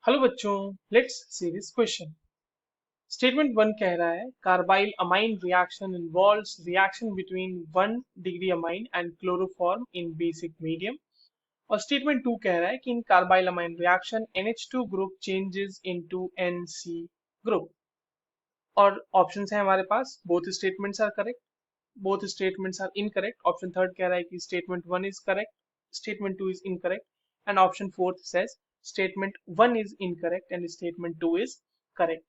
Hello बच्चों, let's see this question. Statement one कह रहा है carbylamine reaction involves reaction between 1 degree amine and chloroform in basic medium. और statement two कह रहा है कि in carbylamine reaction NH2 group changes into NC group. और options है हमारे पास, both statements are correct, both statements are incorrect. Option third कह रहा है कि statement one is correct, statement two is incorrect, and option fourth says statement one is incorrect and statement two is correct.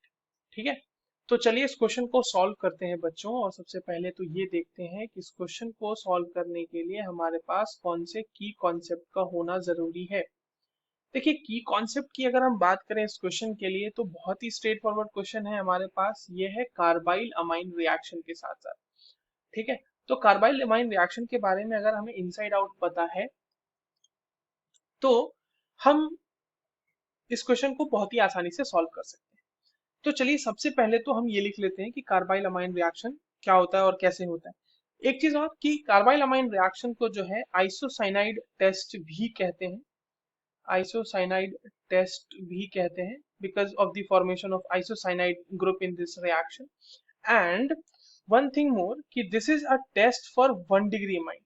ठीक है, तो चलिए इस question को सॉल्व करते हैं बच्चों। और सबसे पहले तो ये देखते हैं कि इस क्वेश्चन को सॉल्व करने के लिए हमारे पास कौन से की कॉन्सेप्ट का होना जरूरी है। देखिए, की कॉन्सेप्ट की अगर हम बात करें इस क्वेश्चन के लिए तो बहुत ही स्ट्रेट फॉरवर्ड क्वेश्चन है हमारे पास। ये है कार्बाइल अमाइन रिएक्शन के साथ साथ। ठीक है, तो कार्बाइल अमाइन रिएक्शन के बारे में अगर हमें इनसाइड आउट पता है तो हम इस क्वेश्चन को बहुत ही आसानी से सॉल्व कर सकते हैं। तो चलिए सबसे पहले तो हम ये लिख लेते हैं कि कार्बाइल अमाइन रिएक्शन क्या होता है और कैसे होता है। एक चीज और कि कार्बाइल अमाइन रिएक्शन को जो है आइसोसाइनाइड टेस्ट भी कहते हैं, आइसोसाइनाइड टेस्ट भी कहते हैं, because of the formation of isocyanide group in this reaction. And one thing more कि this is a test for 1 degree amine,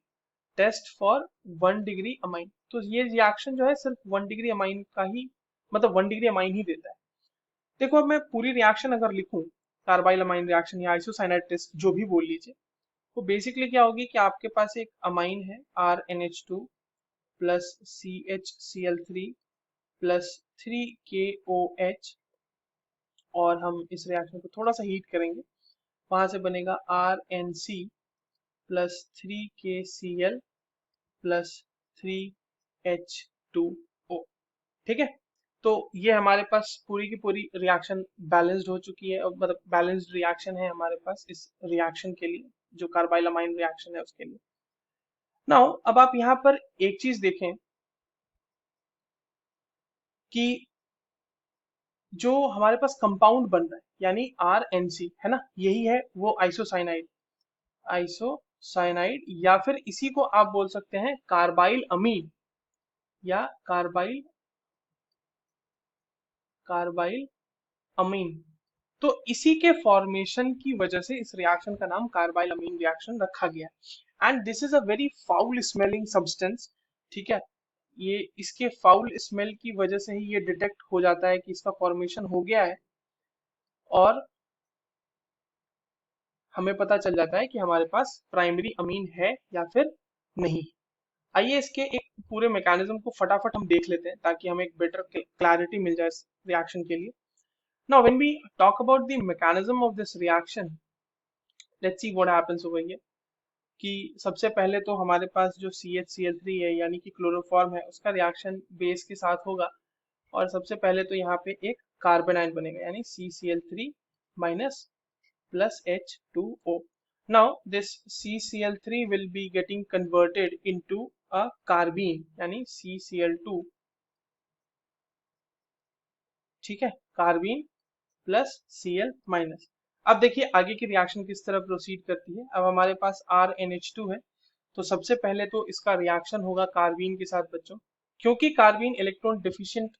test for 1 degree amine. तो ये रिएक्शन जो है सिर्फ 1 डिग्री अमाइन का ही, मतलब 1 डिग्री अमाइन ही देता है। देखो, अब मैं पूरी रिएक्शन अगर लिखूं, कार्बाइल अमाइन रिएक्शन या आइसोसाइनाइड टेस्ट जो भी बोल लीजिए, तो बेसिकली क्या होगी कि आपके पास एक अमाइन है RNH2 plus CHCl3 plus 3KOH, और हम इस रिएक्शन को थोड़ा सा हीट करेंगे, वहां से बनेगा RNC plus 3KCl plus 3H2O। ठीक है, तो ये हमारे पास पूरी की पूरी रिएक्शन बैलेंस्ड हो चुकी है, और मतलब बैलेंस्ड रिएक्शन है हमारे पास इस रिएक्शन के लिए, जो कार्बाइल अमाइन रिएक्शन है उसके लिए। नाउ अब आप यहाँ पर एक चीज देखें कि जो हमारे पास कंपाउंड बन रहा है यानी RNC है ना, यही है वो आइसोसाइनाइड, आइसोसाइनाइड या फिर इसी को आप बोल सकते हैं कार्बाइल अमीन या कार्बाइल कार्बाइल अमीन। तो इसी के फॉर्मेशन की वजह से इस रिएक्शन का नाम कार्बाइल अमीन रिएक्शन रखा गया है। And this is a very foul smelling substance. ठीक है, ये इसके फाउल स्मेल की वजह से ही ये डिटेक्ट हो जाता है कि इसका फॉर्मेशन हो गया है, और हमें पता चल जाता है कि हमारे पास प्राइमरी अमीन है या फिर नहीं। आइए इसके एक पूरे मैकेनिज्म को फटाफट हम देख लेते हैं ताकि हमें एक बेटर क्लैरिटी मिल जाए इस रिएक्शन के लिए। Now, when we talk about the mechanism of this reaction, let's see what happens over here. कि सबसे पहले तो हमारे पास जो CHCl3 है यानी कि क्लोरोफॉर्म है, उसका रिएक्शन बेस के साथ होगा, और सबसे पहले तो यहाँ पे एक कार्बन आयन बनेगा यानी CCl3 minus plus H2O. Now this CCl3 will be getting converted into a carbene यानी CCl2। ठीक है, कार्बीन प्लस Cl माइनस। अब देखिए आगे की रिएक्शन किस तरह प्रोसीड करती है। अब हमारे पास RNH2 है, तो सबसे पहले तो इसका रिएक्शन होगा कार्बीन के साथ बच्चों। क्योंकि कार्बीन इलेक्ट्रॉन डिफिशिएंट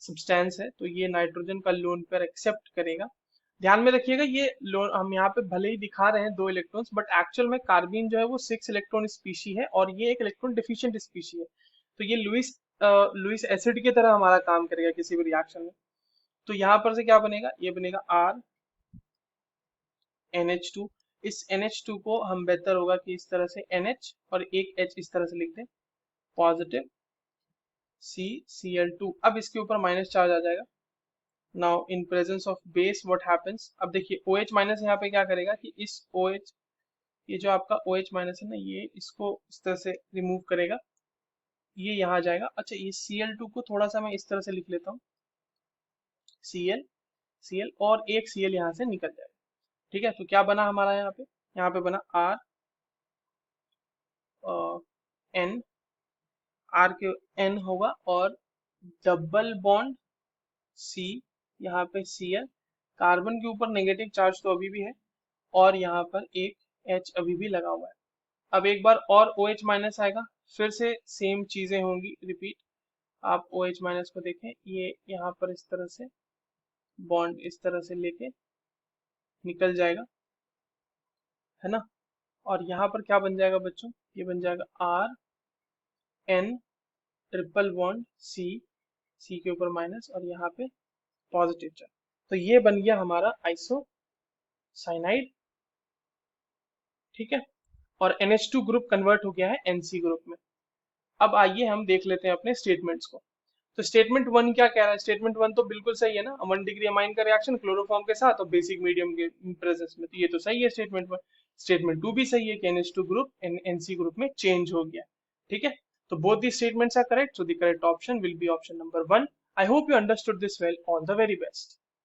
सब्सटेंस है तो ये नाइट्रोजन का लोन पेयर एक्सेप्ट करेगा। ध्यान में रखिएगा, ये लोन हम यहाँ पे भले ही दिखा रहे हैं 2 इलेक्ट्रॉन्स, बट एक्चुअल में कार्बीन जो है वो 6 इलेक्ट्रॉन स्पीशी है और ये एक इलेक्ट्रॉन डिफिशिएंट स्पीशी है। तो ये लुईस एसिड की तरह हमारा काम करेगा किसी भी रिएक्शन में। तो यहाँ पर से क्या बनेगा, ये बनेगा RNH2। इस NH2 को हम बेहतर होगा कि इस तरह से NH और एक H इस तरह से लिख दें, पॉजिटिव CCl2। अब इसके ऊपर माइनस चार्ज आ जाएगा। Now in presence of base what happens, अब देखिए OH माइनस यहाँ पे क्या करेगा कि इस OH, ये जो आपका OH माइनस है ना, ये इसको इस तरह से रिमूव करेगा, ये यहाँ जाएगा। अच्छा, ये Cl2 को थोड़ा सा मैं इस तरह से लिख लेता हूँ, Cl और एक Cl यहाँ से निकल जाएगा। ठीक है, तो क्या बना हमारा यहाँ पे, यहाँ पे बना N, R के N होगा और डबल बॉन्ड C, यहाँ पे Cl, कार्बन के ऊपर नेगेटिव चार्ज तो अभी भी है, और यहाँ पर एक H अभी भी लगा हुआ है। अब एक बार और OH माइनस आएगा, फिर से सेम चीजें होंगी रिपीट, आप OH माइनस को देखें, ये यहाँ पर इस तरह से बॉन्ड इस तरह से लेके निकल जाएगा, है ना। और यहाँ पर क्या बन जाएगा बच्चों, ये बन जाएगा RN ट्रिपल बॉन्ड C के ऊपर माइनस और यहाँ पे पॉजिटिव चार्ज। तो ये बन गया हमारा आइसोसाइनाइड, ठीक है। और NH2 ग्रुप कन्वर्ट हो गया है NC ग्रुप में। अब आइए हम देख लेते हैं अपने स्टेटमेंट्स को। तो स्टेटमेंट 1 क्या कह रहा है, स्टेटमेंट 1 तो बिल्कुल सही है ना, 1 डिग्री अमाइन का रिएक्शन क्लोरोफॉर्म के साथ और बेसिक मीडियम के प्रेजेंस में, तो ये तो सही है स्टेटमेंट 1। स्टेटमेंट 2 भी सही है कि NH2 ग्रुप NC ग्रुप में चेंज हो गया, ठीक है। तो both the statements are correct, so the correct option will be option number 1। I hope you understood this well, all the very best.